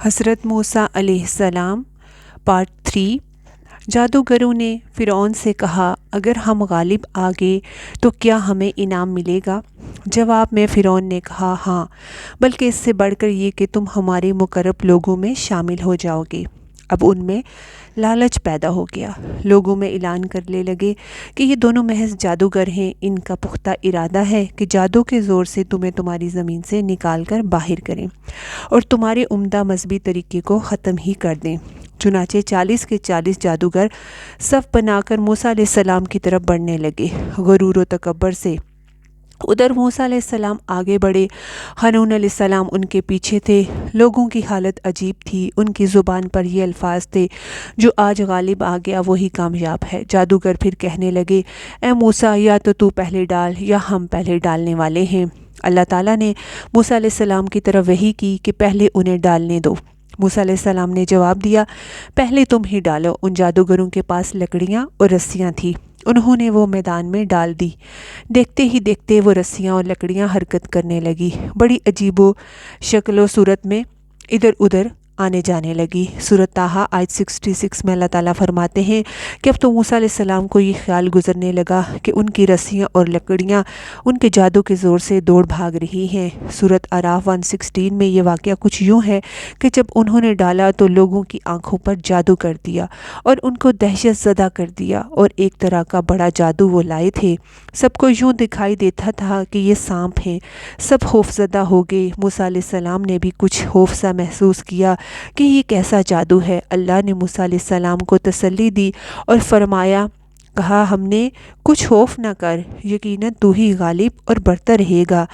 حضرت موسیٰ علیہ السلام پارٹ 3۔ جادوگروں نے فرعون سے کہا، اگر ہم غالب آ گئے تو کیا ہمیں انعام ملے گا؟ جواب میں فرعون نے کہا، ہاں، بلکہ اس سے بڑھ کر یہ کہ تم ہمارے مقرب لوگوں میں شامل ہو جاؤ گے۔ اب ان میں لالچ پیدا ہو گیا۔ لوگوں میں اعلان کرنے لگے کہ یہ دونوں محض جادوگر ہیں۔ ان کا پختہ ارادہ ہے کہ جادو کے زور سے تمہیں تمہاری زمین سے نکال کر باہر کریں اور تمہارے عمدہ مذہبی طریقے کو ختم ہی کر دیں۔ چنانچہ 40 کے 40 جادوگر صف بنا کر موسیٰ علیہ السلام کی طرف بڑھنے لگے، غرور و تکبر سے۔ ادھر موسیٰ علیہ السلام آگے بڑھے، ہارون علیہ السلام ان کے پیچھے تھے۔ لوگوں کی حالت عجیب تھی۔ ان کی زبان پر یہ الفاظ تھے، جو آج غالب آ گیا وہی کامیاب ہے۔ جادوگر پھر کہنے لگے، اے موسیٰ، یا تو پہلے ڈال یا ہم پہلے ڈالنے والے ہیں۔ اللہ تعالیٰ نے موسیٰ علیہ السلام کی طرف وحی کی کہ پہلے انہیں ڈالنے دو۔ موسیٰ علیہ السلام نے جواب دیا، پہلے تم ہی ڈالو۔ ان جادوگروں کے پاس لکڑیاں اور رسیاں تھیں۔ انہوں نے وہ میدان میں ڈال دی۔ دیکھتے ہی دیکھتے وہ رسیاں اور لکڑیاں حرکت کرنے لگی، بڑی عجیب و شکل و صورت میں ادھر ادھر آنے جانے لگی۔ سورۃ طٰہٰ آیت 66 میں اللہ تعالیٰ فرماتے ہیں کہ اب تو موسیٰ علیہ السلام کو یہ خیال گزرنے لگا کہ ان کی رسیاں اور لکڑیاں ان کے جادو کے زور سے دوڑ بھاگ رہی ہیں۔ سورۃ اعراف 116 میں یہ واقعہ کچھ یوں ہے کہ جب انہوں نے ڈالا تو لوگوں کی آنکھوں پر جادو کر دیا اور ان کو دہشت زدہ کر دیا، اور ایک طرح کا بڑا جادو وہ لائے تھے۔ سب کو یوں دکھائی دیتا تھا کہ یہ سانپ ہیں۔ سب خوف زدہ ہو گئے۔ موسیٰ علیہ السلام نے بھی کچھ خوف سا محسوس کیا کہ یہ کیسا جادو ہے۔ اللہ نے موسیٰ علیہ السلام کو تسلی دی اور فرمایا، کہا، ہم نے کچھ خوف نہ کر، یقیناً تو ہی غالب اور برتر رہے گا۔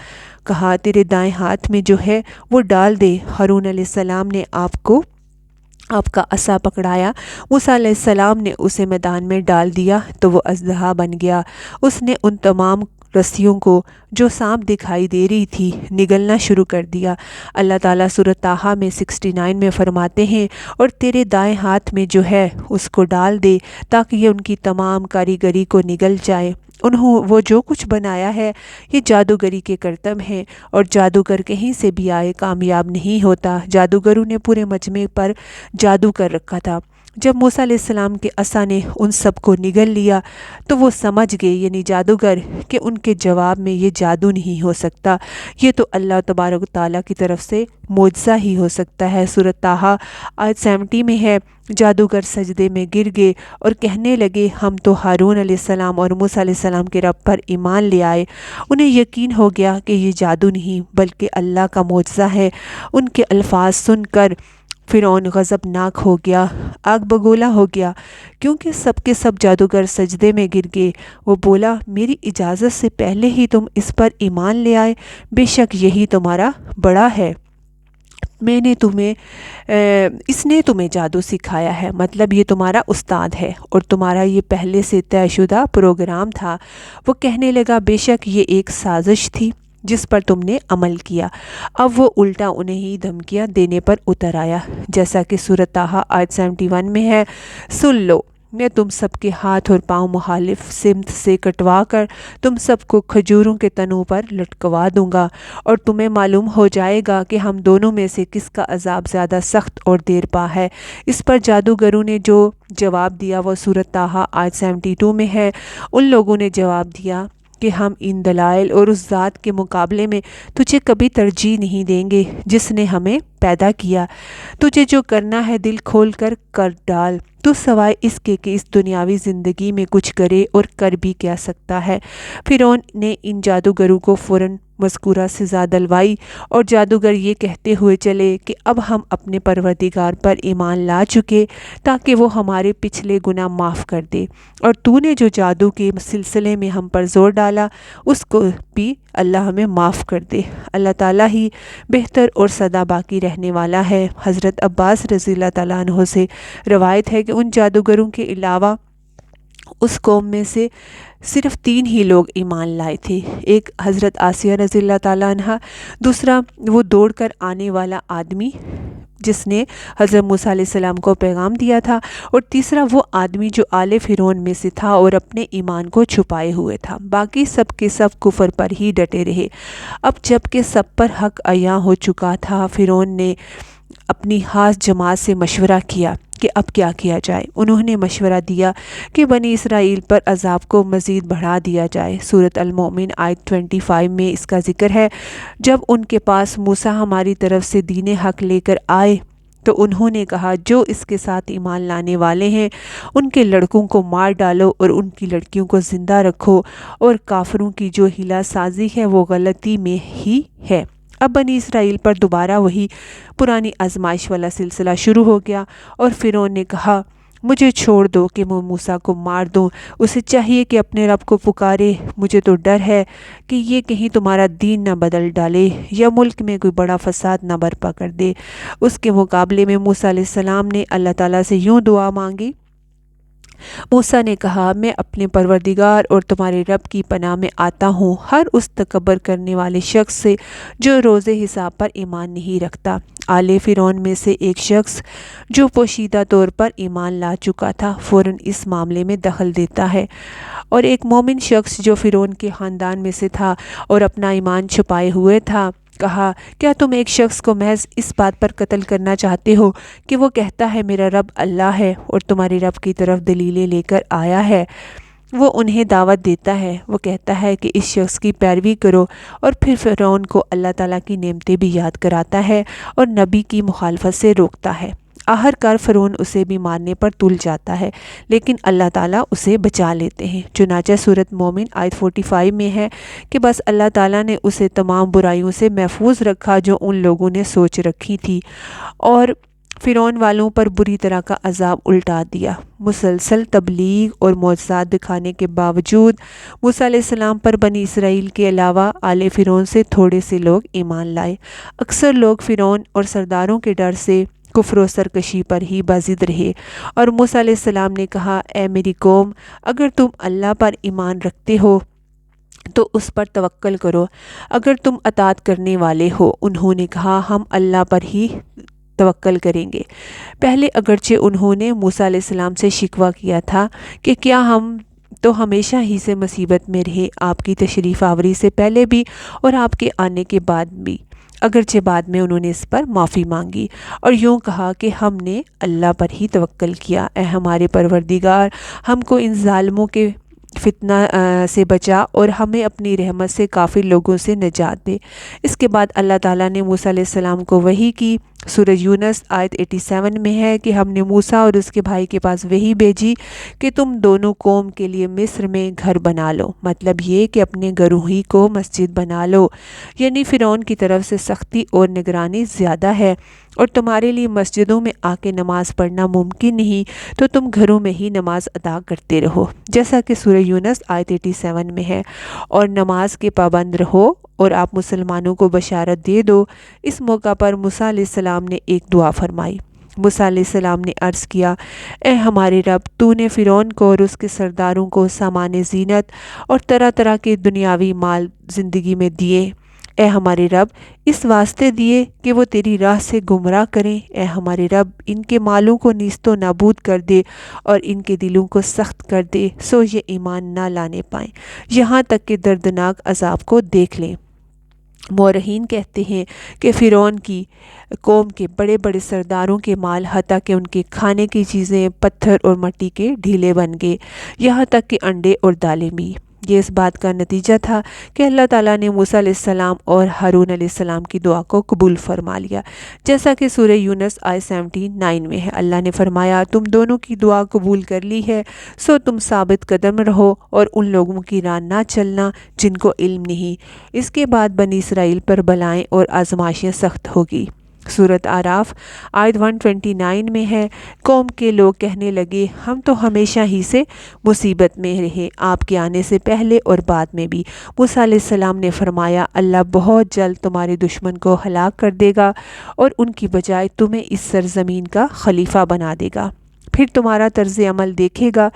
کہا، تیرے دائیں ہاتھ میں جو ہے وہ ڈال دے۔ ہارون علیہ السلام نے آپ کا عصا پکڑایا۔ موسیٰ علیہ السلام نے اسے میدان میں ڈال دیا تو وہ اژدہا بن گیا۔ اس نے ان تمام رسیوں کو جو سانپ دکھائی دے رہی تھی نگلنا شروع کر دیا۔ اللہ تعالیٰ سورۃ طٰہٰ میں 69 میں فرماتے ہیں، اور تیرے دائیں ہاتھ میں جو ہے اس کو ڈال دے تاکہ یہ ان کی تمام کاریگری کو نگل جائے۔ وہ جو کچھ بنایا ہے یہ جادوگری کے کرتب ہیں، اور جادوگر کہیں سے بھی آئے کامیاب نہیں ہوتا۔ جادوگروں نے پورے مجمع پر جادو کر رکھا تھا۔ جب موسیٰ علیہ السلام کے عصا نے ان سب کو نگل لیا تو وہ سمجھ گئے، یعنی جادوگر، کہ ان کے جواب میں یہ جادو نہیں ہو سکتا، یہ تو اللہ تبارک و تعالیٰ کی طرف سے معجزہ ہی ہو سکتا ہے۔ سورۃ طٰہٰ آیت 70 میں ہے، جادوگر سجدے میں گر گئے اور کہنے لگے، ہم تو ہارون علیہ السلام اور موسیٰ علیہ السلام کے رب پر ایمان لے آئے۔ انہیں یقین ہو گیا کہ یہ جادو نہیں بلکہ اللہ کا معجزہ ہے۔ ان کے الفاظ سن کر فرعون غضبناک ہو گیا، آگ بگولا ہو گیا، کیونکہ سب کے سب جادوگر سجدے میں گر گئے۔ وہ بولا، میری اجازت سے پہلے ہی تم اس پر ایمان لے آئے، بے شک یہی تمہارا بڑا ہے۔ اس نے تمہیں جادو سکھایا ہے، مطلب یہ تمہارا استاد ہے، اور تمہارا یہ پہلے سے طے شدہ پروگرام تھا۔ وہ کہنے لگا، بے شک یہ ایک سازش تھی جس پر تم نے عمل کیا۔ اب وہ الٹا انہیں ہی دھمکیاں دینے پر اتر آیا، جیسا کہ سورۃ طٰہٰ آیت 71 میں ہے، سن لو، میں تم سب کے ہاتھ اور پاؤں مخالف سمت سے کٹوا کر تم سب کو کھجوروں کے تنوں پر لٹکوا دوں گا، اور تمہیں معلوم ہو جائے گا کہ ہم دونوں میں سے کس کا عذاب زیادہ سخت اور دیر پا ہے۔ اس پر جادوگروں نے جو جواب دیا وہ سورۃ طٰہٰ آیت 72 میں ہے۔ ان لوگوں نے جواب دیا کہ ہم ان دلائل اور اس ذات کے مقابلے میں تجھے کبھی ترجیح نہیں دیں گے جس نے ہمیں پیدا کیا۔ تجھے جو کرنا ہے دل کھول کر کر ڈال، تو سوائے اس کے کہ اس دنیاوی زندگی میں کچھ کرے اور کر بھی کیا سکتا ہے۔ فرعون نے ان جادوگروں کو فوراً مذکورہ سزا دلوائی، اور جادوگر یہ کہتے ہوئے چلے کہ اب ہم اپنے پروردگار پر ایمان لا چکے تاکہ وہ ہمارے پچھلے گناہ معاف کر دے، اور تو نے جو جادو کے سلسلے میں ہم پر زور ڈالا اس کو بھی اللہ ہمیں معاف کر دے۔ اللہ تعالیٰ ہی بہتر اور سدا باقی رہنے والا ہے۔ حضرت عباس رضی اللہ تعالیٰ عنہ سے روایت ہے کہ ان جادوگروں کے علاوہ اس قوم میں سے صرف 3 ہی لوگ ایمان لائے تھے۔ ایک حضرت آسیہ رضی اللہ تعالیٰ عنہ، دوسرا وہ دوڑ کر آنے والا آدمی جس نے حضرت موسیٰ علیہ السلام کو پیغام دیا تھا، اور تیسرا وہ آدمی جو آل فرعون میں سے تھا اور اپنے ایمان کو چھپائے ہوئے تھا۔ باقی سب کے سب کفر پر ہی ڈٹے رہے۔ اب جب کہ سب پر حق عیاں ہو چکا تھا، فرعون نے اپنی خاص جماعت سے مشورہ کیا کہ اب کیا کیا جائے۔ انہوں نے مشورہ دیا کہ بنی اسرائیل پر عذاب کو مزید بڑھا دیا جائے۔ سورۃ المومن آیت 25 میں اس کا ذکر ہے۔ جب ان کے پاس موسیٰ ہماری طرف سے دین حق لے کر آئے تو انہوں نے کہا جو اس کے ساتھ ایمان لانے والے ہیں ان کے لڑکوں کو مار ڈالو اور ان کی لڑکیوں کو زندہ رکھو، اور کافروں کی جو ہیلا سازی ہے وہ غلطی میں ہی ہے۔ اب بنی اسرائیل پر دوبارہ وہی پرانی آزمائش والا سلسلہ شروع ہو گیا، اور فرعون نے کہا مجھے چھوڑ دو کہ میں موسیٰ کو مار دوں، اسے چاہیے کہ اپنے رب کو پکارے، مجھے تو ڈر ہے کہ یہ کہیں تمہارا دین نہ بدل ڈالے یا ملک میں کوئی بڑا فساد نہ برپا کر دے۔ اس کے مقابلے میں موسیٰ علیہ السلام نے اللہ تعالیٰ سے یوں دعا مانگی۔ موسیٰ نے کہا میں اپنے پروردگار اور تمہارے رب کی پناہ میں آتا ہوں ہر اس تکبر کرنے والے شخص سے جو روز حساب پر ایمان نہیں رکھتا۔ آل فرعون میں سے ایک شخص جو پوشیدہ طور پر ایمان لا چکا تھا فوراً اس معاملے میں دخل دیتا ہے، اور ایک مومن شخص جو فرعون کے خاندان میں سے تھا اور اپنا ایمان چھپائے ہوئے تھا کہا کیا تم ایک شخص کو محض اس بات پر قتل کرنا چاہتے ہو کہ وہ کہتا ہے میرا رب اللہ ہے اور تمہارے رب کی طرف دلیلیں لے کر آیا ہے؟ وہ انہیں دعوت دیتا ہے، وہ کہتا ہے کہ اس شخص کی پیروی کرو، اور پھر فرعون کو اللہ تعالیٰ کی نعمتیں بھی یاد کراتا ہے اور نبی کی مخالفت سے روکتا ہے۔ آخر کار فرعون اسے بھی مارنے پر تل جاتا ہے، لیکن اللہ تعالیٰ اسے بچا لیتے ہیں۔ چنانچہ سورۃ مومن آیت 45 میں ہے کہ بس اللہ تعالیٰ نے اسے تمام برائیوں سے محفوظ رکھا جو ان لوگوں نے سوچ رکھی تھی، اور فرعون والوں پر بری طرح کا عذاب الٹا دیا۔ مسلسل تبلیغ اور معجزات دکھانے کے باوجود موسیٰ علیہ السلام پر بنی اسرائیل کے علاوہ آل فرعون سے تھوڑے سے لوگ ایمان لائے۔ اکثر لوگ فرعون اور سرداروں کے ڈر سے کفر و سرکشی پر ہی باضد رہے، اور موسیٰ علیہ السلام نے کہا اے میری قوم، اگر تم اللہ پر ایمان رکھتے ہو تو اس پر توکل کرو، اگر تم اطاعت کرنے والے ہو۔ انہوں نے کہا ہم اللہ پر ہی توکل کریں گے۔ پہلے اگرچہ انہوں نے موسیٰ علیہ السلام سے شکوہ کیا تھا کہ کیا ہم تو ہمیشہ ہی سے مصیبت میں رہے، آپ کی تشریف آوری سے پہلے بھی اور آپ کے آنے کے بعد بھی، اگرچہ بعد میں انہوں نے اس پر معافی مانگی اور یوں کہا کہ ہم نے اللہ پر ہی توکل کیا۔ اے ہمارے پروردگار، ہم کو ان ظالموں کے فتنہ سے بچا اور ہمیں اپنی رحمت سے کافر لوگوں سے نجات دے۔ اس کے بعد اللہ تعالیٰ نے موسیٰ علیہ السلام کو وحی کی۔ سورہ یونس آیت 87 میں ہے کہ ہم نے موسیٰ اور اس کے بھائی کے پاس وحی بھیجی کہ تم دونوں قوم کے لیے مصر میں گھر بنا لو، مطلب یہ کہ اپنے گھروں ہی کو مسجد بنا لو، یعنی فرعون کی طرف سے سختی اور نگرانی زیادہ ہے اور تمہارے لیے مسجدوں میں آ کے نماز پڑھنا ممکن نہیں، تو تم گھروں میں ہی نماز ادا کرتے رہو، جیسا کہ سورہ یونس آیت 87 میں ہے، اور نماز کے پابند رہو اور آپ مسلمانوں کو بشارت دے دو۔ اس موقع پر موسیٰ علیہ السلام نے ایک دعا فرمائی۔ موسیٰ علیہ السلام نے عرض کیا اے ہمارے رب، تو نے فرعون کو اور اس کے سرداروں کو سامان زینت اور طرح طرح کے دنیاوی مال زندگی میں دیے، اے ہمارے رب اس واسطے دیے کہ وہ تیری راہ سے گمراہ کریں۔ اے ہمارے رب ان کے مالوں کو نیست و نابود کر دے اور ان کے دلوں کو سخت کر دے سو یہ ایمان نہ لانے پائیں، یہاں تک کہ دردناک عذاب کو دیکھ لیں۔ مورخین کہتے ہیں کہ فرعون کی قوم کے بڑے بڑے سرداروں کے مال حتیٰ کہ ان کے کھانے کی چیزیں پتھر اور مٹی کے ڈھیلے بن گئے، یہاں تک کہ انڈے اور دالیں بھی۔ یہ اس بات کا نتیجہ تھا کہ اللہ تعالیٰ نے موسیٰ علیہ السلام اور ہارون علیہ السلام کی دعا کو قبول فرما لیا، جیسا کہ سورہ یونس آیت 79 میں ہے۔ اللہ نے فرمایا تم دونوں کی دعا قبول کر لی ہے، سو تم ثابت قدم رہو اور ان لوگوں کی راہ نہ چلنا جن کو علم نہیں۔ اس کے بعد بنی اسرائیل پر بلائیں اور آزمائشیں سخت ہوگی۔ سورۃ اعراف آیت 129 میں ہے، قوم کے لوگ کہنے لگے ہم تو ہمیشہ ہی سے مصیبت میں رہے، آپ کے آنے سے پہلے اور بعد میں بھی۔ موسیٰ علیہ السلام نے فرمایا اللہ بہت جلد تمہارے دشمن کو ہلاک کر دے گا اور ان کی بجائے تمہیں اس سرزمین کا خلیفہ بنا دے گا، پھر تمہارا طرز عمل دیکھے گا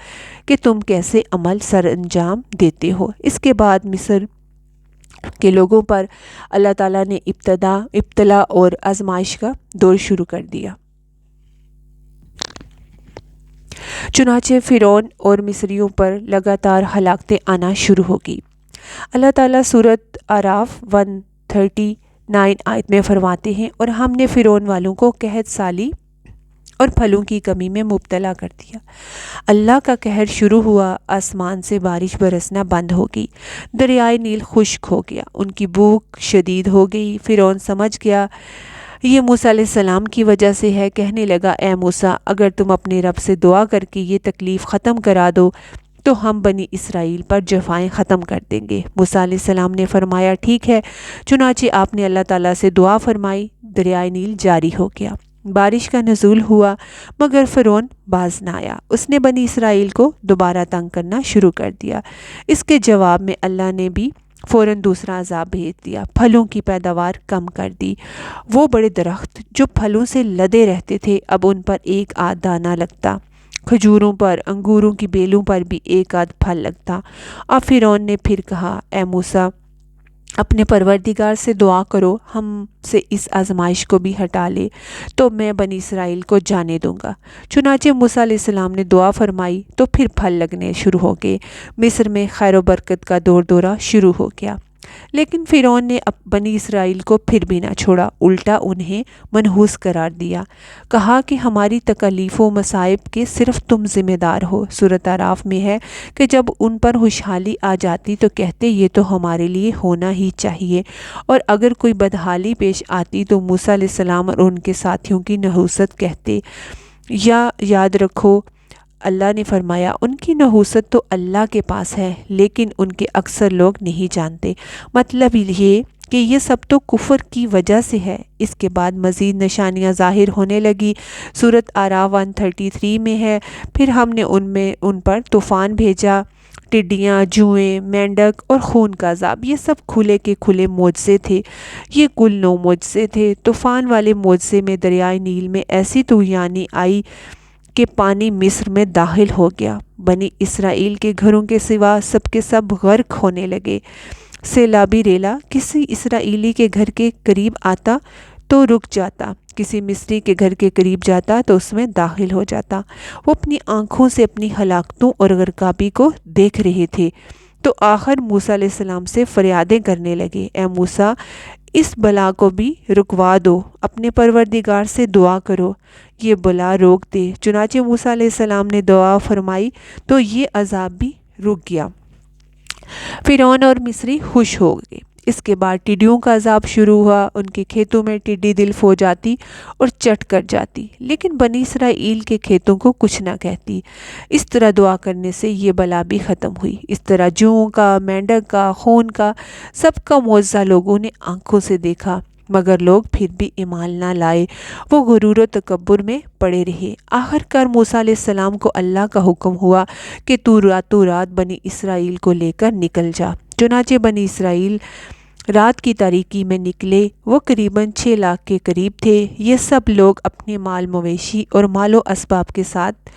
کہ تم کیسے عمل سر انجام دیتے ہو۔ اس کے بعد مصر کے لوگوں پر اللہ تعالیٰ نے ابتلا اور آزمائش کا دور شروع کر دیا۔ چنانچہ فرعون اور مصریوں پر لگاتار ہلاکتیں آنا شروع ہوگی۔ اللہ تعالیٰ سورۃ اعراف 130 9 آیت میں فرماتے ہیں اور ہم نے فرعون والوں کو قحط سالی اور پھلوں کی کمی میں مبتلا کر دیا۔ اللہ کا قہر شروع ہوا، آسمان سے بارش برسنا بند ہو گئی، دریائے نیل خشک ہو گیا، ان کی بھوک شدید ہو گئی۔ فرعون سمجھ گیا یہ موسیٰ علیہ السلام کی وجہ سے ہے، کہنے لگا اے موسیٰ اگر تم اپنے رب سے دعا کر کے یہ تکلیف ختم کرا دو تو ہم بنی اسرائیل پر جفائیں ختم کر دیں گے۔ موسیٰ علیہ السلام نے فرمایا ٹھیک ہے، چنانچہ آپ نے اللہ تعالیٰ سے دعا فرمائی، دریائے نیل جاری ہو گیا، بارش کا نزول ہوا، مگر فرعون باز نہ آیا۔ اس نے بنی اسرائیل کو دوبارہ تنگ کرنا شروع کر دیا۔ اس کے جواب میں اللہ نے بھی فوراً دوسرا عذاب بھیج دیا، پھلوں کی پیداوار کم کر دی۔ وہ بڑے درخت جو پھلوں سے لدے رہتے تھے اب ان پر ایک آدھ دانہ لگتا، کھجوروں پر، انگوروں کی بیلوں پر بھی ایک آدھ پھل لگتا۔ اور فرعون نے پھر کہا اے موسیٰ اپنے پروردگار سے دعا کرو ہم سے اس آزمائش کو بھی ہٹا لے تو میں بنی اسرائیل کو جانے دوں گا۔ چنانچہ موسیٰ علیہ السلام نے دعا فرمائی تو پھر پھل لگنے شروع ہو گئے، مصر میں خیر و برکت کا دور دورہ شروع ہو گیا۔ لیکن فرعون نے بنی اسرائیل کو پھر بھی نہ چھوڑا، الٹا انہیں منحوس قرار دیا، کہا کہ ہماری تکالیف و مصائب کے صرف تم ذمہ دار ہو۔ سورۃ اعراف میں ہے کہ جب ان پر خوشحالی آ جاتی تو کہتے یہ تو ہمارے لیے ہونا ہی چاہیے، اور اگر کوئی بدحالی پیش آتی تو موسیٰ علیہ السلام اور ان کے ساتھیوں کی نحوست کہتے۔ یا یاد رکھو اللہ نے فرمایا ان کی نحوست تو اللہ کے پاس ہے لیکن ان کے اکثر لوگ نہیں جانتے۔ مطلب یہ کہ یہ سب تو کفر کی وجہ سے ہے۔ اس کے بعد مزید نشانیاں ظاہر ہونے لگی۔ سورۃ اعراف 133 میں ہے پھر ہم نے ان پر طوفان بھیجا، ٹڈیاں، جوئیں، مینڈک اور خون کا عذاب، یہ سب کھلے کے کھلے معجزے تھے۔ یہ کل 9 معجزے تھے۔ طوفان والے معجزے میں دریائے نیل میں ایسی طوفانی آئی کہ پانی مصر میں داخل ہو گیا، بنی اسرائیل کے گھروں کے سوا سب کے سب غرق ہونے لگے۔ سیلابی ریلا کسی اسرائیلی کے گھر کے قریب آتا تو رک جاتا، کسی مصری کے گھر کے قریب جاتا تو اس میں داخل ہو جاتا۔ وہ اپنی آنکھوں سے اپنی ہلاکتوں اور غرقابی کو دیکھ رہے تھے تو آخر موسیٰ علیہ السلام سے فریادیں کرنے لگے اے موسیٰ اس بلا کو بھی رکوا دو، اپنے پروردگار سے دعا کرو یہ بلا روک دے۔ چنانچہ موسیٰ علیہ السلام نے دعا فرمائی تو یہ عذاب بھی رک گیا۔ فرعون اور مصری خوش ہو گئے۔ اس کے بعد ٹڈیوں کا عذاب شروع ہوا، ان کے کھیتوں میں ٹڈی دلف ہو جاتی اور چٹ کر جاتی، لیکن بنی اسرائیل کے کھیتوں کو کچھ نہ کہتی۔ اس طرح دعا کرنے سے یہ بلا بھی ختم ہوئی۔ اس طرح جوؤں کا، مینڈک کا، خون کا، سب کا معجزہ لوگوں نے آنکھوں سے دیکھا، مگر لوگ پھر بھی ایمان نہ لائے، وہ غرور و تکبر میں پڑے رہے۔ آخر کار موسیٰ علیہ السلام کو اللہ کا حکم ہوا کہ تو راتوں رات بنی اسرائیل کو لے کر نکل جا۔ چنانچہ بنی اسرائیل رات کی تاریکی میں نکلے، وہ قریباً 6 لاکھ کے قریب تھے۔ یہ سب لوگ اپنے مال مویشی اور مال و اسباب کے ساتھ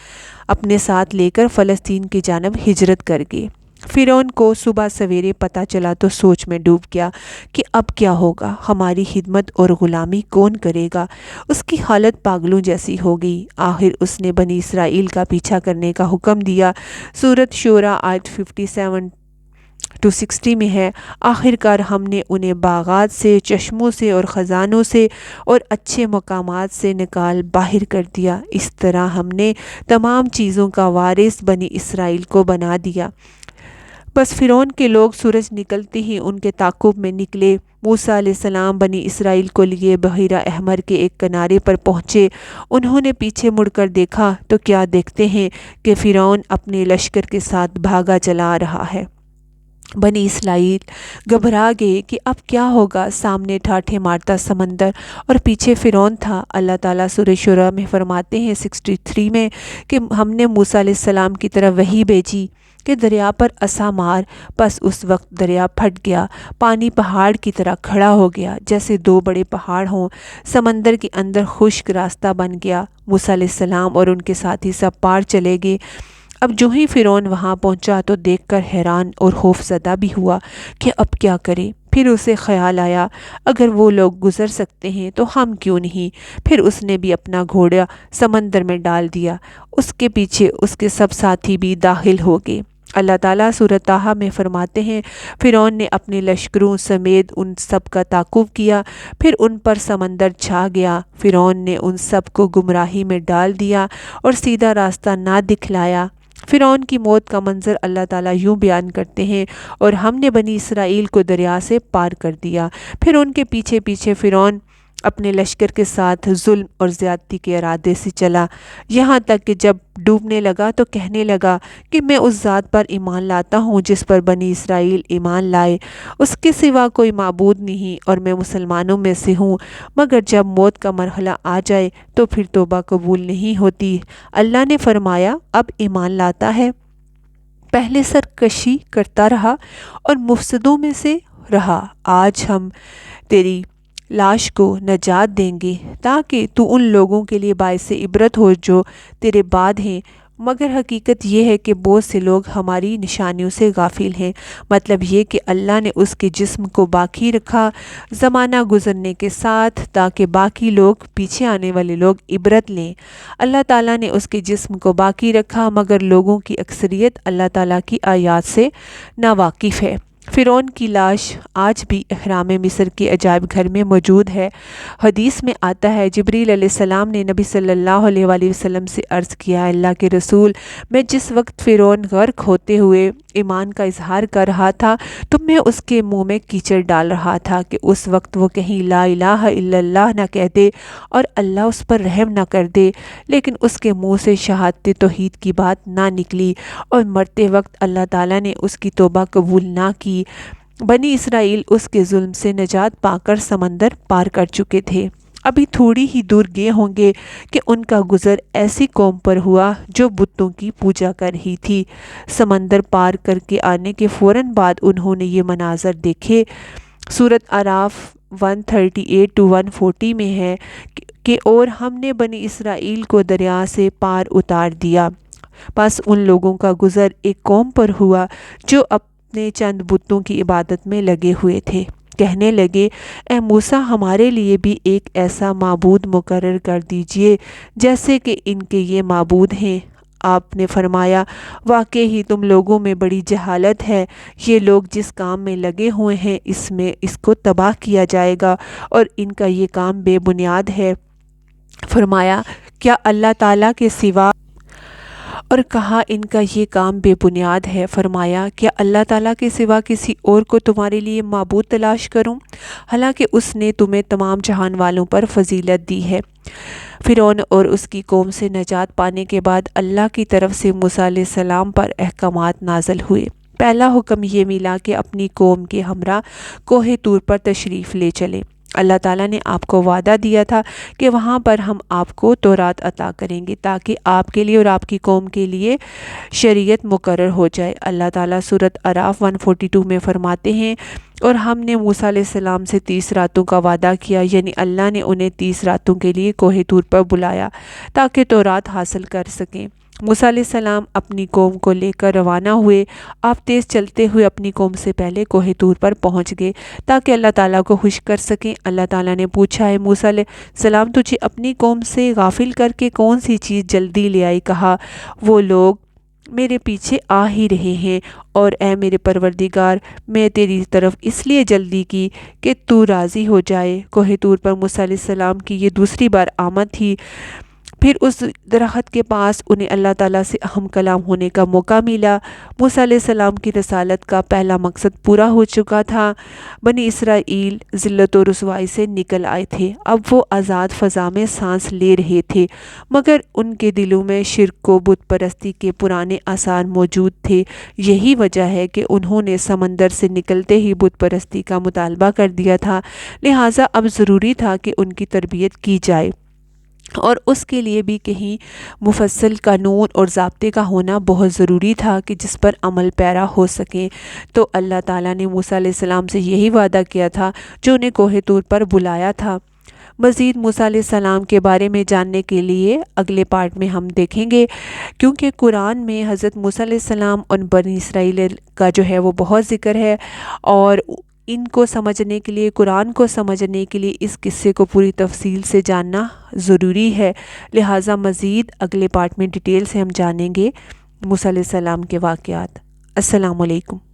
اپنے ساتھ لے کر فلسطین کی جانب ہجرت کر گئے۔ فرعون کو صبح سویرے پتہ چلا تو سوچ میں ڈوب گیا کہ اب کیا ہوگا، ہماری خدمت اور غلامی کون کرے گا۔ اس کی حالت پاگلوں جیسی ہو گئی۔ آخر اس نے بنی اسرائیل کا پیچھا کرنے کا حکم دیا۔ سورۃ شورى آیت 57 to 60 میں ہے آخر کار ہم نے انہیں باغات سے، چشموں سے اور خزانوں سے اور اچھے مقامات سے نکال باہر کر دیا۔ اس طرح ہم نے تمام چیزوں کا وارث بنی اسرائیل کو بنا دیا۔ بس فرعون کے لوگ سورج نکلتے ہی ان کے تعاقب میں نکلے۔ موسیٰ علیہ السلام بنی اسرائیل کو لیے بحیرہ احمر کے ایک کنارے پر پہنچے۔ انہوں نے پیچھے مڑ کر دیکھا تو کیا دیکھتے ہیں کہ فرعون اپنے لشکر کے ساتھ بھاگا چلا آ رہا ہے۔ بنی اسرائیل گھبرا گئے کہ اب کیا ہوگا، سامنے ٹھاٹھے مارتا سمندر اور پیچھے فرعون تھا۔ اللہ تعالیٰ سورہ شورى میں فرماتے ہیں 63 میں کہ ہم نے موسیٰ علیہ السلام کی طرف وحی بھیجی کہ دریا پر عصا مار، بس اس وقت دریا پھٹ گیا، پانی پہاڑ کی طرح کھڑا ہو گیا جیسے 2 بڑے پہاڑ ہوں، سمندر کے اندر خشک راستہ بن گیا۔ موسیٰ علیہ السلام اور ان کے ساتھی سب پار چلے گئے۔ اب جو ہی فرعون وہاں پہنچا تو دیکھ کر حیران اور خوف زدہ بھی ہوا کہ اب کیا کرے۔ پھر اسے خیال آیا اگر وہ لوگ گزر سکتے ہیں تو ہم کیوں نہیں۔ پھر اس نے بھی اپنا گھوڑا سمندر میں ڈال دیا، اس کے پیچھے اس کے سب ساتھی بھی داخل ہو گئے۔ اللہ تعالیٰ سورۃ طٰہٰ میں فرماتے ہیں فرعون نے اپنے لشکروں سمیت ان سب کا تعاقب کیا، پھر ان پر سمندر چھا گیا۔ فرعون نے ان سب کو گمراہی میں ڈال دیا اور سیدھا راستہ نہ دکھلایا۔ فرعون کی موت کا منظر اللہ تعالیٰ یوں بیان کرتے ہیں، اور ہم نے بنی اسرائیل کو دریا سے پار کر دیا، پھر ان کے پیچھے پیچھے فرعون اپنے لشکر کے ساتھ ظلم اور زیادتی کے ارادے سے چلا، یہاں تک کہ جب ڈوبنے لگا تو کہنے لگا کہ میں اس ذات پر ایمان لاتا ہوں جس پر بنی اسرائیل ایمان لائے، اس کے سوا کوئی معبود نہیں، اور میں مسلمانوں میں سے ہوں۔ مگر جب موت کا مرحلہ آ جائے تو پھر توبہ قبول نہیں ہوتی۔ اللہ نے فرمایا اب ایمان لاتا ہے، پہلے سرکشی کرتا رہا اور مفسدوں میں سے رہا، آج ہم تیری لاش کو نجات دیں گے تاکہ تو ان لوگوں کے لیے باعث عبرت ہو جو تیرے بعد ہیں، مگر حقیقت یہ ہے کہ بہت سے لوگ ہماری نشانیوں سے غافل ہیں۔ مطلب یہ کہ اللہ نے اس کے جسم کو باقی رکھا زمانہ گزرنے کے ساتھ تاکہ باقی لوگ، پیچھے آنے والے لوگ عبرت لیں۔ اللہ تعالیٰ نے اس کے جسم کو باقی رکھا، مگر لوگوں کی اکثریت اللہ تعالیٰ کی آیات سے ناواقف ہے۔ فرعون کی لاش آج بھی اہرام مصر کے عجائب گھر میں موجود ہے۔ حدیث میں آتا ہے جبریل علیہ السلام نے نبی صلی اللہ علیہ وآلہ وسلم سے عرض کیا، اللہ کے رسول، میں جس وقت فرعون غرق ہوتے ہوئے ایمان کا اظہار کر رہا تھا تو میں اس کے منہ میں کیچڑ ڈال رہا تھا کہ اس وقت وہ کہیں لا الہ الا اللہ نہ کہہ دے اور اللہ اس پر رحم نہ کر دے، لیکن اس کے منہ سے شہادت توحید کی بات نہ نکلی، اور مرتے وقت اللہ تعالیٰ نے اس کی توبہ قبول نہ کی۔ بنی اسرائیل اس کے ظلم سے نجات پا کر سمندر پار کر چکے تھے۔ ابھی تھوڑی ہی دور گئے ہوں گے کہ ان کا گزر ایسی قوم پر ہوا جو بتوں کی پوجا کر رہی تھی۔ سمندر پار کر کے آنے کے فوراً بعد انہوں نے یہ مناظر دیکھے۔ سورۃ اعراف 138-140 میں ہے کہ اور ہم نے بنی اسرائیل کو دریا سے پار اتار دیا، بس ان لوگوں کا گزر ایک قوم پر ہوا جو اپنے چند بتوں کی عبادت میں لگے ہوئے تھے۔ کہنے لگے اے موسیٰ، ہمارے لیے بھی ایک ایسا معبود مقرر کر دیجئے جیسے کہ ان کے یہ معبود ہیں۔ آپ نے فرمایا واقعی ہی تم لوگوں میں بڑی جہالت ہے، یہ لوگ جس کام میں لگے ہوئے ہیں اس کو تباہ کیا جائے گا، اور ان کا یہ کام بے بنیاد ہے۔ فرمایا کیا اللہ تعالیٰ کے سوا، اور کہا ان کا یہ کام بے بنیاد ہے۔ فرمایا کیا اللہ تعالیٰ کے سوا کسی اور کو تمہارے لیے معبود تلاش کروں، حالانکہ اس نے تمہیں تمام جہان والوں پر فضیلت دی ہے۔ فرعون اور اس کی قوم سے نجات پانے کے بعد اللہ کی طرف سے موسیٰ علیہ السلام پر احکامات نازل ہوئے۔ پہلا حکم یہ ملا کہ اپنی قوم کے ہمراہ کوہ طور پر تشریف لے چلیں۔ اللہ تعالیٰ نے آپ کو وعدہ دیا تھا کہ وہاں پر ہم آپ کو تورات عطا کریں گے تاکہ آپ کے لیے اور آپ کی قوم کے لیے شریعت مقرر ہو جائے۔ اللہ تعالیٰ سورۃ اعراف 142 میں فرماتے ہیں اور ہم نے موسیٰ علیہ السلام سے 30 راتوں کا وعدہ کیا، یعنی اللہ نے انہیں 30 راتوں کے لیے کوہ طور پر بلایا تاکہ تورات حاصل کر سکیں۔ موسیٰ علیہ السلام اپنی قوم کو لے کر روانہ ہوئے۔ آپ تیز چلتے ہوئے اپنی قوم سے پہلے کوہ طور پر پہنچ گئے تاکہ اللہ تعالیٰ کو خوش کر سکیں۔ اللہ تعالیٰ نے پوچھا اے موسیٰ علیہ السلام، تجھے اپنی قوم سے غافل کر کے کون سی چیز جلدی لے آئی؟ کہا وہ لوگ میرے پیچھے آ ہی رہے ہیں، اور اے میرے پروردگار، میں تیری طرف اس لیے جلدی کی کہ تو راضی ہو جائے۔ کوہ طور پر موسیٰ علیہ السلام کی یہ دوسری بار آمد تھی۔ پھر اس درخت کے پاس انہیں اللہ تعالیٰ سے اہم کلام ہونے کا موقع ملا۔ موسیٰ علیہ السلام کی رسالت کا پہلا مقصد پورا ہو چکا تھا۔ بنی اسرائیل ذلت و رسوائی سے نکل آئے تھے، اب وہ آزاد فضا میں سانس لے رہے تھے، مگر ان کے دلوں میں شرک و بت پرستی کے پرانے آثار موجود تھے۔ یہی وجہ ہے کہ انہوں نے سمندر سے نکلتے ہی بت پرستی کا مطالبہ کر دیا تھا، لہٰذا اب ضروری تھا کہ ان کی تربیت کی جائے، اور اس کے لیے بھی کہیں مفصل قانون اور ضابطے کا ہونا بہت ضروری تھا کہ جس پر عمل پیرا ہو سکیں۔ تو اللہ تعالیٰ نے موسیٰ علیہ السلام سے یہی وعدہ کیا تھا جو انہیں کوہ طور پر بلایا تھا۔ مزید موسیٰ علیہ السلام کے بارے میں جاننے کے لیے اگلے پارٹ میں ہم دیکھیں گے، کیونکہ قرآن میں حضرت موسیٰ علیہ السلام اور بنی اسرائیل کا جو ہے وہ بہت ذکر ہے، اور ان کو سمجھنے کے لیے، قرآن کو سمجھنے کے لیے اس قصے کو پوری تفصیل سے جاننا ضروری ہے، لہٰذا مزید اگلے پارٹ میں ڈیٹیل سے ہم جانیں گے موسیٰ علیہ السلام کے واقعات۔ السلام علیکم۔